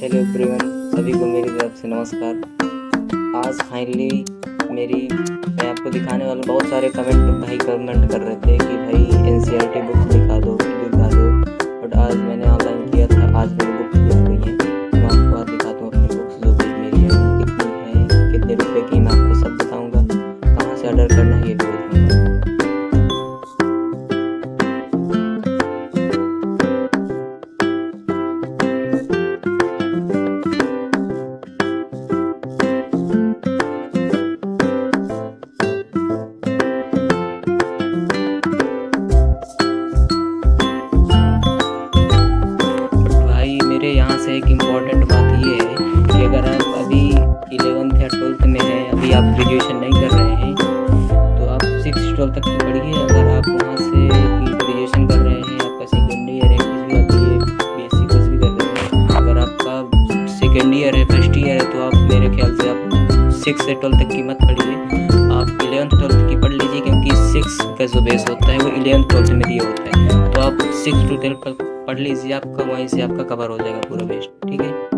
Hello everyone, सभी को मेरी तरफ से नमस्कार। आज फाइनली मैं आपको दिखाने वाला। बहुत सारे कमेंट कर रहे थे कि भाई एनसीईआरटी बुक्स दिखा दो। बट आज मैंने ऑनलाइन किया था, आज मेरी बुक्स भी आ गई हैं। मैं आपको आज दिखाता हूँ अपनी बुक्स जो कि मेरी है, कितनी है, कितने रुपए की, मैं आपको सब बताऊँगा। कहाँ से ऑर्डर करना है ये भी बताऊँगा। भाई मेरे यहाँ से एक इम्पॉर्टेंट बात ये है कि अगर आप अभी 11th या 12th में हैं, अभी आप ग्रेजुएशन नहीं कर रहे हैं, तो आप 6 12 तक की पढ़िए। अगर आप वहाँ से ग्रेजुएशन कर रहे हैं, आपका सेकेंड ईयर है, कुछ भी, आप BSc कुछ भी कर रहे हैं, अगर आपका सेकेंड ईयर है, फर्स्ट ईयर है, तो आप मेरे ख्याल से आप 6 से 12 तक की मत पढ़िए। आप 11th 12th की पढ़ लीजिए, क्योंकि 6 का जो बेस होता है वो 11th 12th में दिया होता है। तो आप 6 to 12 पढ़ लीजिए, आपका वहीं से आपका कवर हो जाएगा पूरा बेस्ट। ठीक है।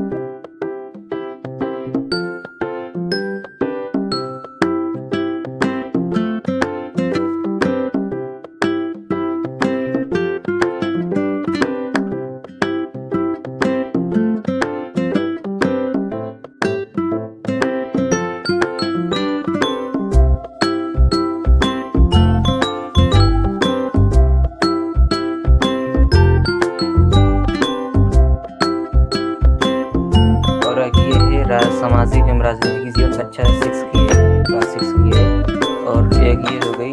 और ये है सामाजिक एवं राजनीतिक जीवन कक्षा 6 की है, क्लास 6 की है। और एक ये हो गई,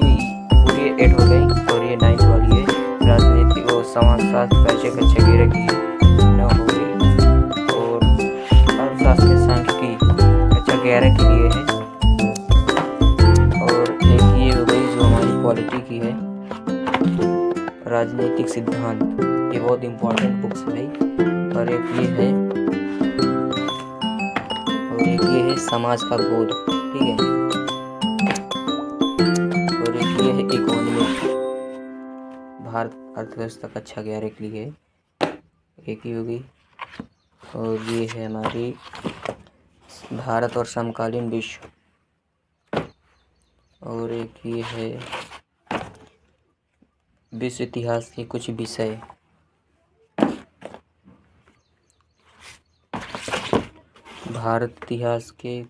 पूरी 8 हो गई। और ये 9th वाली है, राजनीतिक और समाजशास्त्र राज्य कक्षा 11 की है, 9 हो गई। और अर्थशास्त्र सांख्यिकी कक्षा 11 के लिए है। और एक ये हो गई जो हमारी पॉलिटी की है, राजनीतिक सिद्धांत। ये बहुत इम्पोर्टेंट बुक्स है भाई। और एक ये है समाज का बोध। ठीक है। और एक ये है इकोनॉमिक, भारत अर्थव्यवस्था कक्षा 11 के लिए एक ही होगी। और ये है हमारी भारत और समकालीन विश्व। और एक ये है विश्व इतिहास के कुछ विषय। भारत इतिहास के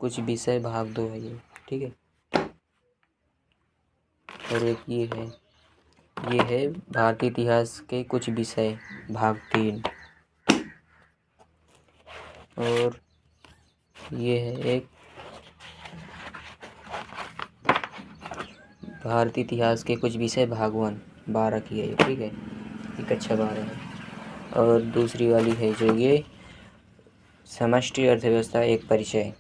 कुछ विषय भाग 2 है ये। ठीक है। और एक ये है भारतीय इतिहास के कुछ विषय भाग 3। और ये है एक भारतीय इतिहास के कुछ विषय भाग 1 12 की है ये। ठीक है। ये कक्षा 12 है। और दूसरी वाली है जो ये समष्टि अर्थव्यवस्था एक परिचय,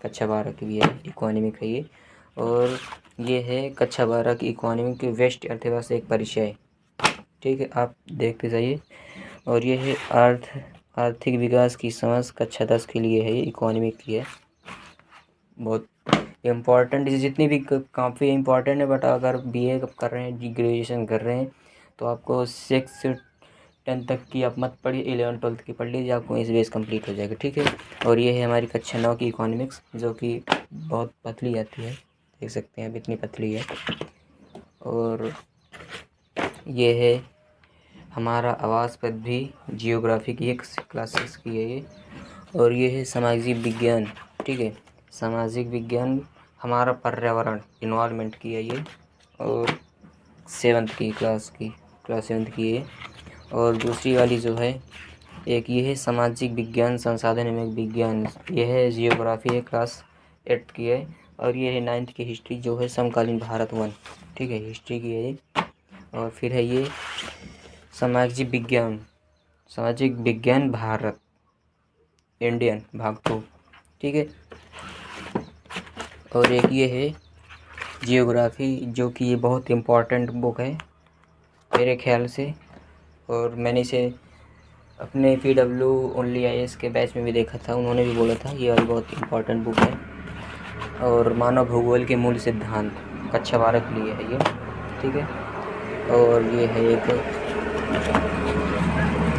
कक्षा 12 की भी है, इकोनॉमिक है ये। और ये है कक्षा 12 की इकोनॉमिक की वेस्ट अर्थव्यवस्था एक परिचय। ठीक है, आप देखते जाइए। और ये है आर्थिक विकास की समझ, कक्षा 10 के लिए है, ये इकोनॉमिक की है। बहुत इम्पॉर्टेंट, जितनी भी काफ़ी इम्पॉर्टेंट है। बट अगर BA कर रहे हैं, ग्रेजुएशन कर रहे हैं, तो आपको 6 से 10 तक की आप मत पढ़िए, 11 12 की पढ़ लीजिए, आपको इस बेस कंप्लीट हो जाएगा। ठीक है। और ये है हमारी कक्षा 9 की इकोनॉमिक्स, जो कि बहुत पतली आती है, देख सकते हैं अब इतनी पतली है। और ये है हमारा आवास पद्धति जियोग्राफी की एक क्लास 6 की है ये। और ये है सामाजिक विज्ञान। ठीक है। सामाजिक विज्ञान हमारा पर्यावरण इन्वायरमेंट की है ये। और 7th की क्लास 7th की है। और दूसरी वाली जो है एक ये है सामाजिक विज्ञान संसाधन एवं विज्ञान, ये है जियोग्राफी है, क्लास 8th की है। और ये है 9th की हिस्ट्री, जो है समकालीन भारत 1। ठीक है, हिस्ट्री की है ये। और फिर है ये सामाजिक विज्ञान भारत इंडियन भाग 2। ठीक है। और एक ये है जियोग्राफी, जो कि ये बहुत इम्पोर्टेंट बुक है मेरे ख्याल से। और मैंने इसे अपने PW ओनली IAS के बैच में भी देखा था, उन्होंने भी बोला था ये वाली बहुत इम्पोर्टेंट बुक है। और मानव भूगोल के मूल सिद्धांत, कक्षा 12 के लिए है ये। ठीक है। और ये है एक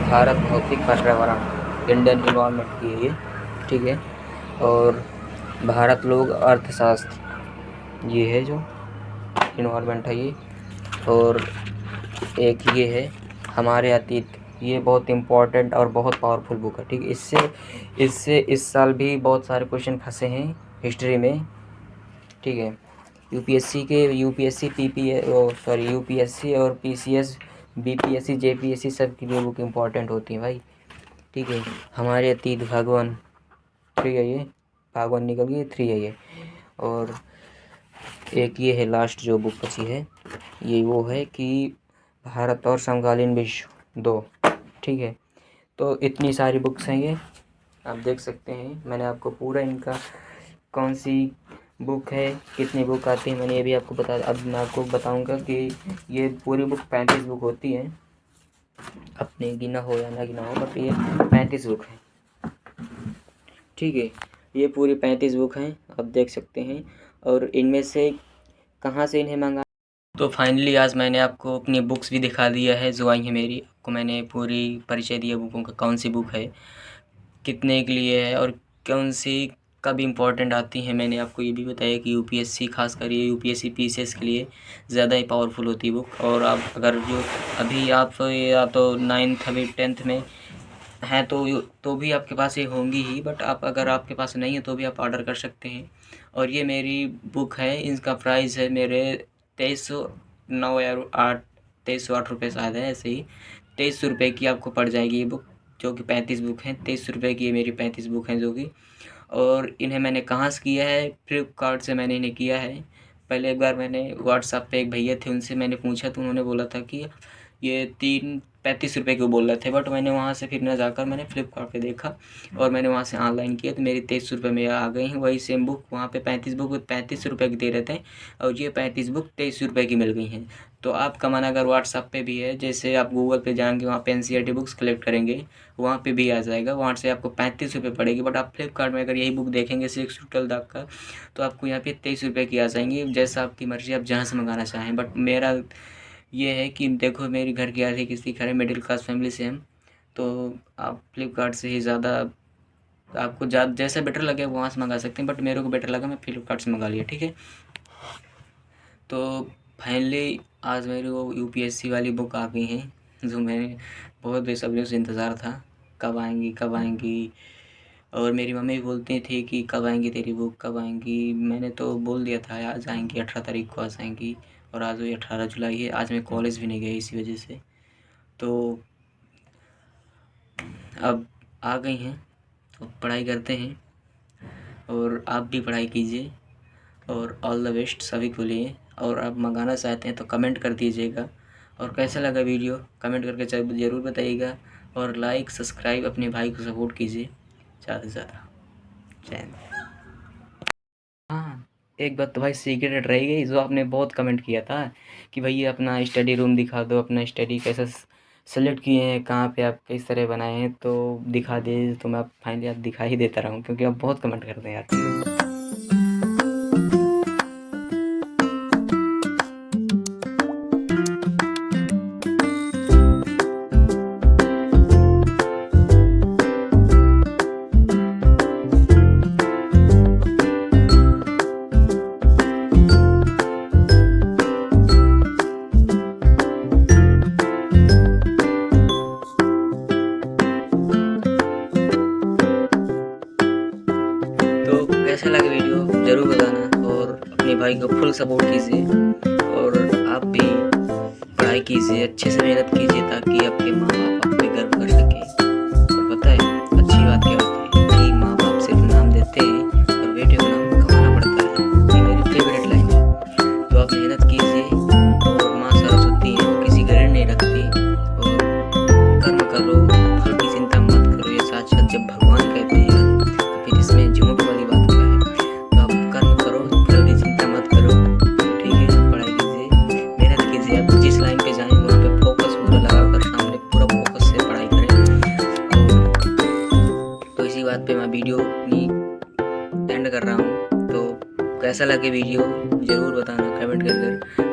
भारत भौतिक पर्यावरण, इंडियन इन्वायरमेंट की है ये, ठीक है। और भारत लोग अर्थशास्त्र, ये है जो इन्वायरमेंट है ये। और एक ये है हमारे अतीत, ये बहुत इम्पोर्टेंट और बहुत पावरफुल बुक है, ठीक है। इससे इस साल भी बहुत सारे क्वेश्चन फंसे हैं हिस्ट्री में, ठीक है। यूपीएससी और पीसीएस, बीपीएससी, जेपीएससी सब के लिए बुक इम्पोर्टेंट होती है भाई, ठीक है। हमारे अतीत भगवान, ठीक है, ये भगवान निकल गई, 3 है ये। और एक ये है लास्ट जो बुक बची है, ये वो है कि भारत और समकालीन विश्व 2, ठीक है। तो इतनी सारी बुक्स हैं ये, आप देख सकते हैं। मैंने आपको पूरा इनका कौन सी बुक है, कितनी बुक आती है, मैंने ये भी आपको बता। अब मैं आपको बताऊंगा कि ये पूरी बुक 35 बुक होती है, अपने गिना हो या ना गिना हो, बट ये 35 बुक है, ठीक है। ये पूरी 35 बुक हैं, आप देख सकते हैं। और इनमें से कहाँ से इन्हें मंगा। तो फाइनली आज मैंने आपको अपनी बुक्स भी दिखा दिया है जो आई है मेरी। आपको मैंने पूरी परिचय दिया बुकों का, कौन सी बुक है, कितने के लिए है और कौन सी कब इम्पोर्टेंट आती है। मैंने आपको ये भी बताया कि यूपीएससी, खास कर ये यूपीएससी पीसीएस के लिए ज़्यादा ही पावरफुल होती है बुक। और आप अगर जो अभी आप या तो 9th अभी 10th में हैं तो भी आपके पास ये होंगी ही, बट आप अगर आपके पास नहीं है तो भी आप ऑर्डर कर सकते हैं। और ये मेरी बुक है, इसका प्राइस है मेरे 2309 या 2308 रुपये शायद है, ऐसे ही 2300 रुपये की आपको पड़ जाएगी ये बुक, जो कि 35 बुक हैं। 2300 रुपये की ये मेरी 35 बुक हैं जो कि। और इन्हें मैंने कहाँ से किया है, फ्लिपकार्ट से मैंने इन्हें किया है। पहले एक बार मैंने व्हाट्सएप पे एक भैया थे, उनसे मैंने पूछा तो उन्होंने बोला था कि ये 35 रुपये के बोल रहे थे, बट मैंने वहाँ से फिर ना जाकर मैंने फ्लिपकार्ट पे देखा और मैंने वहाँ से ऑनलाइन किया तो मेरी 2300 रुपये में आ गई हैं। वही सेम बुक वहाँ पे 35 बुक 35 रुपये की दे रहे थे और ये 35 बुक 2300 रुपये की मिल गई हैं। तो आप कमाना अगर व्हाट्सएप पे भी है, जैसे आप गूगल पे जाएंगे वहाँ पे एनसीईआरटी बुक्स कलेक्ट करेंगे, वहाँ पे भी आ जाएगा, वहाँ से आपको 35 रुपये पड़ेगी। बट आप फ्लिपकार्ट में अगर यही बुक देखेंगे 6 to 12 तक का, तो आपको यहाँ पे 23 रुपये की आ जाएंगी, जैसा आपकी मर्ज़ी, आप जहाँ से मंगाना चाहें। बट मेरा ये है कि देखो मेरी घर की आर्थिक स्थिति खराब, मिडिल क्लास फैमिली से हम, तो आप फ्लिपकार्ट से ही ज़्यादा आपको जैसा बेटर लगे वहाँ से मंगा सकते हैं, बट मेरे को बेटर लगा मैं फ्लिपकार्ट से मंगा लिया, ठीक है। तो फाइनली आज मेरी वो यूपीएससी वाली बुक आ गई हैं, जो मैंने बहुत बेसब्री से इंतज़ार था, कब आएंगी कब आएंगी। और मेरी मम्मी भी बोलती थी कि कब आएंगी तेरी बुक, कब आएंगी। मैंने तो बोल दिया था आज आएंगी, 18 तारीख को आज आएंगी, और आज वही 18 जुलाई है। आज मैं कॉलेज भी नहीं गई इसी वजह से, तो अब आ गई हैं, तो पढ़ाई करते हैं। और आप भी पढ़ाई कीजिए और ऑल द बेस्ट सभी को लिए। और आप मंगाना चाहते हैं तो कमेंट कर दीजिएगा, और कैसा लगा वीडियो कमेंट करके ज़रूर बताइएगा। और लाइक सब्सक्राइब अपने भाई को सपोर्ट कीजिए ज़्यादा से ज़्यादा। जय हिंद। हाँ, एक बात तो भाई सीक्रेट रह गई, जो आपने बहुत कमेंट किया था कि भैया अपना स्टडी रूम दिखा दो, अपना स्टडी कैसा सेलेक्ट किए हैं, कहाँ पे आप किस तरह बनाए हैं, तो दिखा दे। तो मैं फाइनली आप दिखा ही देता रहा हूँ, क्योंकि आप बहुत कमेंट करते हैं यार। कैसा लगा वीडियो ज़रूर बताना, और अपने भाई को फुल सपोर्ट कीजिए। और आप भी पढ़ाई कीजिए, अच्छे से मेहनत कीजिए, ताकि आपके माँ बाप आप पे गर्व कर सके। और पता है अच्छी बात क्या होती है कि माँ बाप सिर्फ नाम देते हैं और बेटे को नाम कमाना पड़ता है। ये मेरी फेवरेट लाइन है। तो आप मेहनत कीजिए, और माँ सरस्वती है, वो किसी का ऋण नहीं रखती। और कर्म करो, फल की चिंता मत करो, ये साक्षात जब भगवान कहते हैं यार, फिर इसमें झूठ वाली बात क्या है। तो आप कर्म करो, फल की चिंता मत करो, ठीक है। आप पढ़ाई कीजिए, मेहनत कीजिए, आप जिस लाइन पे जाएं वहाँ पे फोकस पूरा लगाकर सामने पूरा फोकस से पढ़ाई करें। और तो इसी बात पे मैं वीडियो अपनी एंड कर रहा हूँ। तो कैसा लगे वीडियो ज़रूर बताना कमेंट कर।